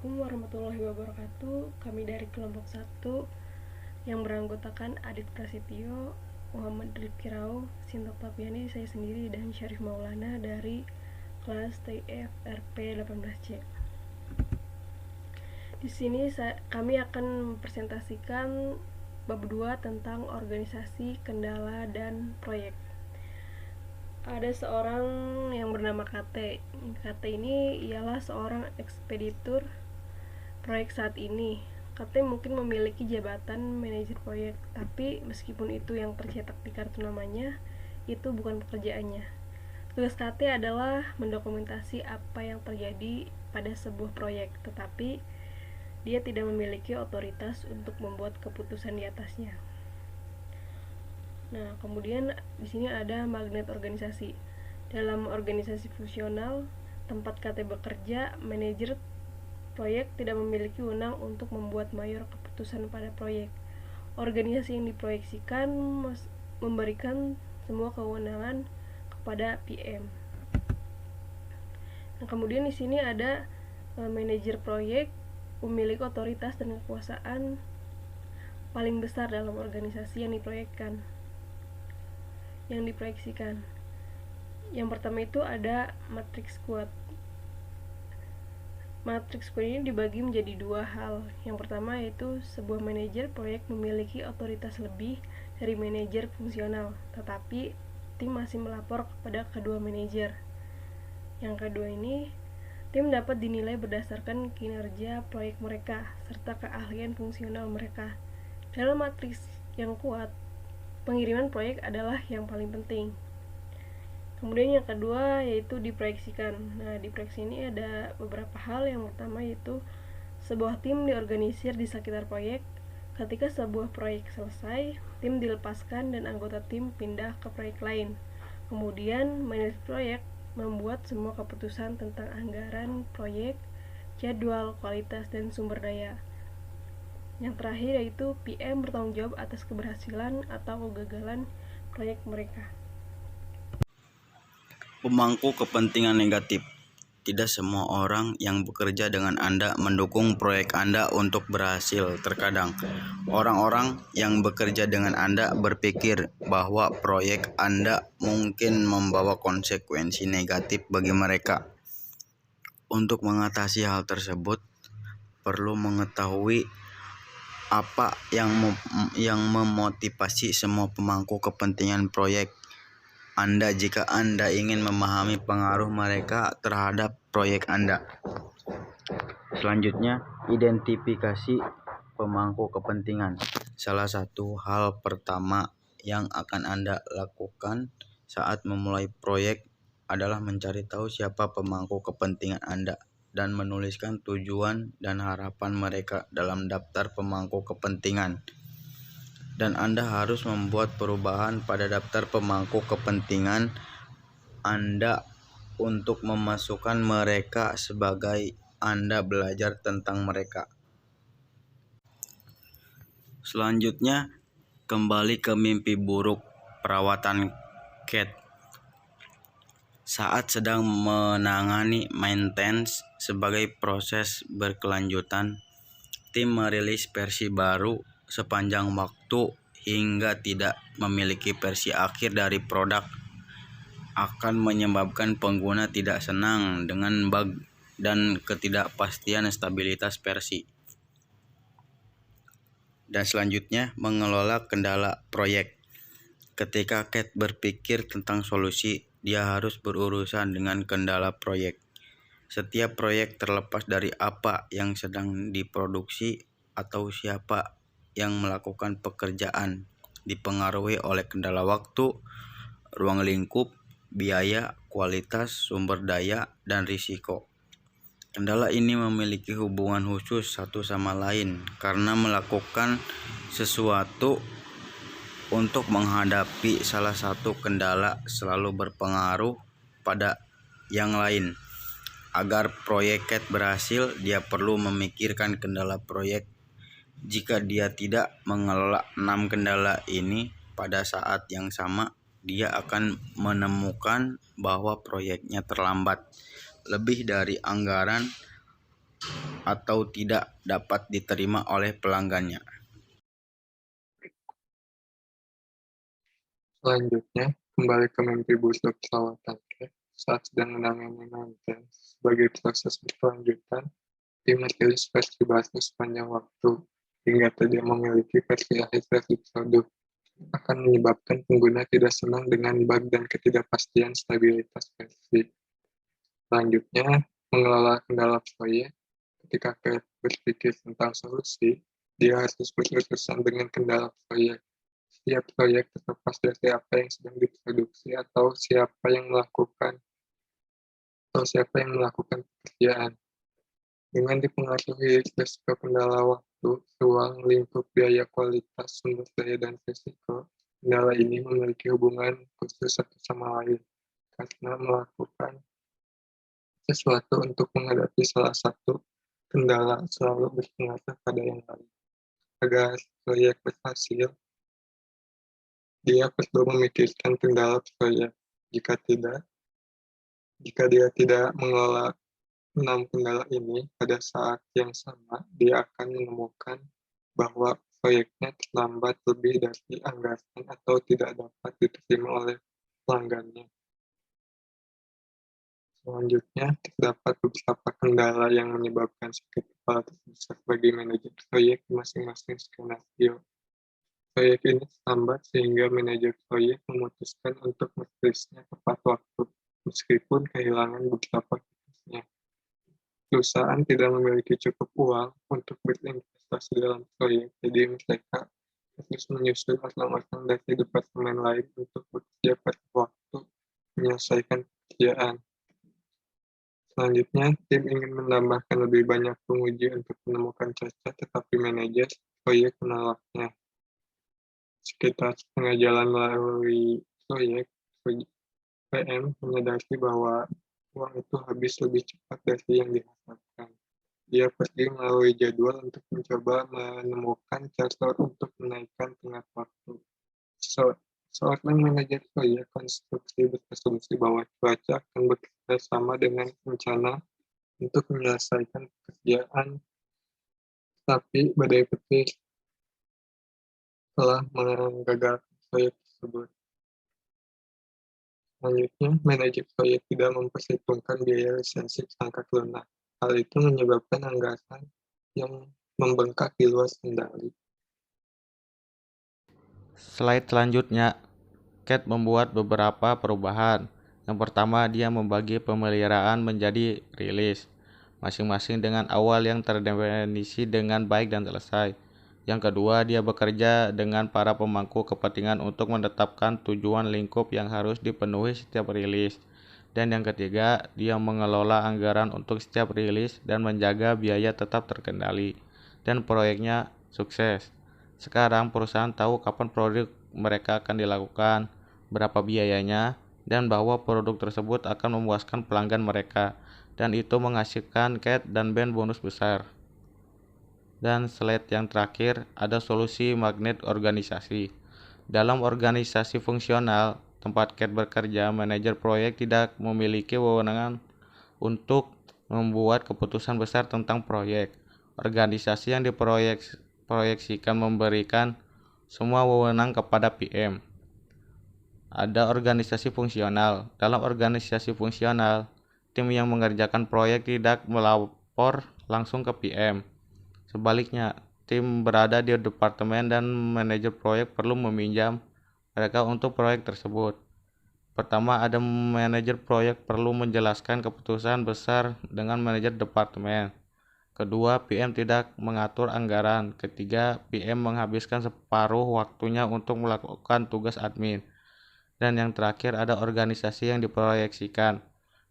Assalamualaikum warahmatullahi wabarakatuh. Kami dari kelompok 1 yang beranggotakan Adit Prasetyo, Muhammad Rifki Rau, Sinta Oktaviani, saya sendiri, dan Syarif Maulana dari kelas TFRP 18C. Di sini kami akan mempresentasikan bab 2 tentang organisasi, kendala, dan proyek. Ada seorang yang bernama KT. KT ini ialah seorang ekspeditur proyek saat ini. KT mungkin memiliki jabatan manajer proyek, tapi meskipun itu yang tercetak di kartu namanya, itu bukan pekerjaannya. Tugas KT adalah mendokumentasi apa yang terjadi pada sebuah proyek, tetapi dia tidak memiliki otoritas untuk membuat keputusan di atasnya. Nah, kemudian di sini ada magnet organisasi. Dalam organisasi fungsional, tempat KT bekerja, manajer proyek tidak memiliki wewenang untuk membuat mayor keputusan pada proyek. Organisasi yang diproyeksikan memberikan semua kewenangan kepada PM. Nah, kemudian di sini ada manajer proyek memiliki otoritas dan kekuasaan paling besar dalam organisasi yang diproyeksikan. Yang pertama itu ada matriks kuat. Matriks kuat ini dibagi menjadi dua hal. Yang pertama yaitu sebuah manajer proyek memiliki otoritas lebih dari manajer fungsional, tetapi tim masih melapor kepada kedua manajer. Yang kedua ini, tim dapat dinilai berdasarkan kinerja proyek mereka serta keahlian fungsional mereka. Dalam matriks yang kuat, pengiriman proyek adalah yang paling penting. Kemudian yang kedua yaitu diproyeksikan. Nah, di proyeksi ini ada beberapa hal. Yang pertama yaitu sebuah tim diorganisir di sekitar proyek. Ketika sebuah proyek selesai, tim dilepaskan dan anggota tim pindah ke proyek lain. Kemudian manajer proyek membuat semua keputusan tentang anggaran proyek, jadwal, kualitas, dan sumber daya. Yang terakhir yaitu PM bertanggung jawab atas keberhasilan atau kegagalan proyek mereka. Pemangku kepentingan negatif. Tidak semua orang yang bekerja dengan Anda mendukung proyek Anda untuk berhasil. Terkadang, orang-orang yang bekerja dengan Anda berpikir bahwa proyek Anda mungkin membawa konsekuensi negatif bagi mereka. Untuk mengatasi hal tersebut, perlu mengetahui apa yang memotivasi semua pemangku kepentingan proyek Anda jika Anda ingin memahami pengaruh mereka terhadap proyek Anda. Selanjutnya, identifikasi pemangku kepentingan. Salah satu hal pertama yang akan Anda lakukan saat memulai proyek adalah mencari tahu siapa pemangku kepentingan Anda dan menuliskan tujuan dan harapan mereka dalam daftar pemangku kepentingan. Dan Anda harus membuat perubahan pada daftar pemangku kepentingan Anda untuk memasukkan mereka sebagai Anda belajar tentang mereka. Selanjutnya, kembali ke mimpi buruk perawatan cat. Saat sedang menangani maintenance sebagai proses berkelanjutan, tim merilis versi baru sepanjang waktu hingga tidak memiliki versi akhir dari produk akan menyebabkan pengguna tidak senang dengan bug dan ketidakpastian stabilitas versi. Dan selanjutnya, mengelola kendala proyek. Ketika Cat berpikir tentang solusi, dia harus berurusan dengan kendala proyek. Setiap proyek, terlepas dari apa yang sedang diproduksi atau siapa yang melakukan pekerjaan, dipengaruhi oleh kendala waktu, ruang lingkup, biaya, kualitas, sumber daya, dan risiko. Kendala ini memiliki hubungan khusus satu sama lain karena melakukan sesuatu untuk menghadapi salah satu kendala selalu berpengaruh pada yang lain. Agar proyek Cat berhasil, dia perlu memikirkan kendala proyek. Jika dia tidak mengelola 6 kendala ini pada saat yang sama, dia akan menemukan bahwa proyeknya terlambat lebih dari anggaran atau tidak dapat diterima oleh pelanggannya. Selanjutnya, kembali ke mimpi busuk perawatan CAT saat sedang menangani maintenance. Sebagai proses berkelanjutan, tim merilis versi baru sepanjang waktu, hingga tidak memiliki versi akhir versi produk. Akan menyebabkan pengguna tidak senang dengan bug dan ketidakpastian stabilitas versi. Selanjutnya, mengelola kendala proyek. Ketika CAT berpikir tentang solusi, dia harus berurusan dengan kendala proyek. Setiap proyek terlepas dari apa yang sedang diproduksi atau siapa yang melakukan pekerjaan. Dengan dipengaruhi risiko kendala waktu, ruang, lingkup, biaya, kualitas, sumber daya, dan risiko, kendala ini memiliki hubungan khusus satu sama lain, karena melakukan sesuatu untuk menghadapi salah satu kendala selalu berpengaruh pada yang lain. Agar proyek berhasil, dia perlu memikirkan kendala proyek. Jika dia tidak mengelola 6 kendala ini pada saat yang sama, dia akan menemukan bahwa proyeknya terlambat lebih dari anggaran atau tidak dapat diterima oleh pelanggannya. Selanjutnya, terdapat beberapa kendala yang menyebabkan sakit kepala terbesar bagi manajer proyek di masing-masing skenario. Proyek ini terlambat sehingga manajer proyek memutuskan untuk merilisnya tepat waktu, meskipun kehilangan beberapa tugasnya. Perusahaan tidak memiliki cukup uang untuk berinvestasi dalam proyek, jadi mereka harus menyusun orang-orang dari departemen lain untuk bekerja pada waktu menyelesaikan pekerjaan. Selanjutnya, tim ingin menambahkan lebih banyak penguji untuk menemukan cacat, tetapi manajer proyek menolaknya. Sekitar setengah jalan melalui proyek, PM menyadari bahwa uang itu habis lebih cepat dari yang diharapkan. Dia pergi melalui jadwal untuk mencoba menemukan cara untuk menaikkan tenggat waktu. Seorang manajer proyek konstruksi berasumsi bahwa cuaca akan bekerja sama dengan rencana untuk menyelesaikan pekerjaan, tapi badai petir telah menggagalkan proyek tersebut. Selanjutnya, manajer proyek tidak memperhitungkan biaya lisensi perangkat lunak. Hal itu menyebabkan anggaran yang membengkak di luar kendali. Slide selanjutnya, CAT membuat beberapa perubahan. Yang pertama, dia membagi pemeliharaan menjadi rilis, masing-masing dengan awal yang terdefinisi dengan baik dan selesai. Yang kedua, dia bekerja dengan para pemangku kepentingan untuk menetapkan tujuan lingkup yang harus dipenuhi setiap rilis. Dan yang ketiga, dia mengelola anggaran untuk setiap rilis dan menjaga biaya tetap terkendali, dan proyeknya sukses. Sekarang perusahaan tahu kapan produk mereka akan dilakukan, berapa biayanya, dan bahwa produk tersebut akan memuaskan pelanggan mereka, dan itu menghasilkan CAT dan band bonus besar. Dan slide yang terakhir, ada solusi magnet organisasi. Dalam organisasi fungsional, tempat CAT bekerja, manajer proyek tidak memiliki wewenang untuk membuat keputusan besar tentang proyek. Organisasi yang diproyeksikan memberikan semua wewenang kepada PM. Ada organisasi fungsional. Dalam organisasi fungsional, tim yang mengerjakan proyek tidak melapor langsung ke PM. Sebaliknya, tim berada di departemen dan manajer proyek perlu meminjam mereka untuk proyek tersebut. Pertama, ada manajer proyek perlu menjelaskan keputusan besar dengan manajer departemen. Kedua, PM tidak mengatur anggaran. Ketiga, PM menghabiskan separuh waktunya untuk melakukan tugas admin. Dan yang terakhir, ada organisasi yang diproyeksikan.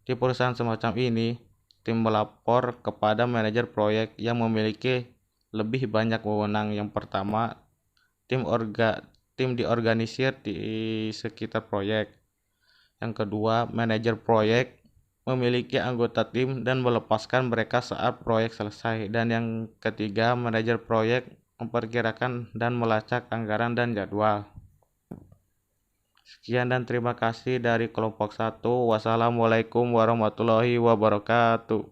Di perusahaan semacam ini, tim melapor kepada manajer proyek yang memiliki lebih banyak wewenang. Yang pertama, tim diorganisir di sekitar proyek. Yang kedua, manajer proyek memiliki anggota tim dan melepaskan mereka saat proyek selesai. Dan yang ketiga, manajer proyek memperkirakan dan melacak anggaran dan jadwal. Sekian dan terima kasih dari kelompok 1. Wassalamualaikum warahmatullahi wabarakatuh.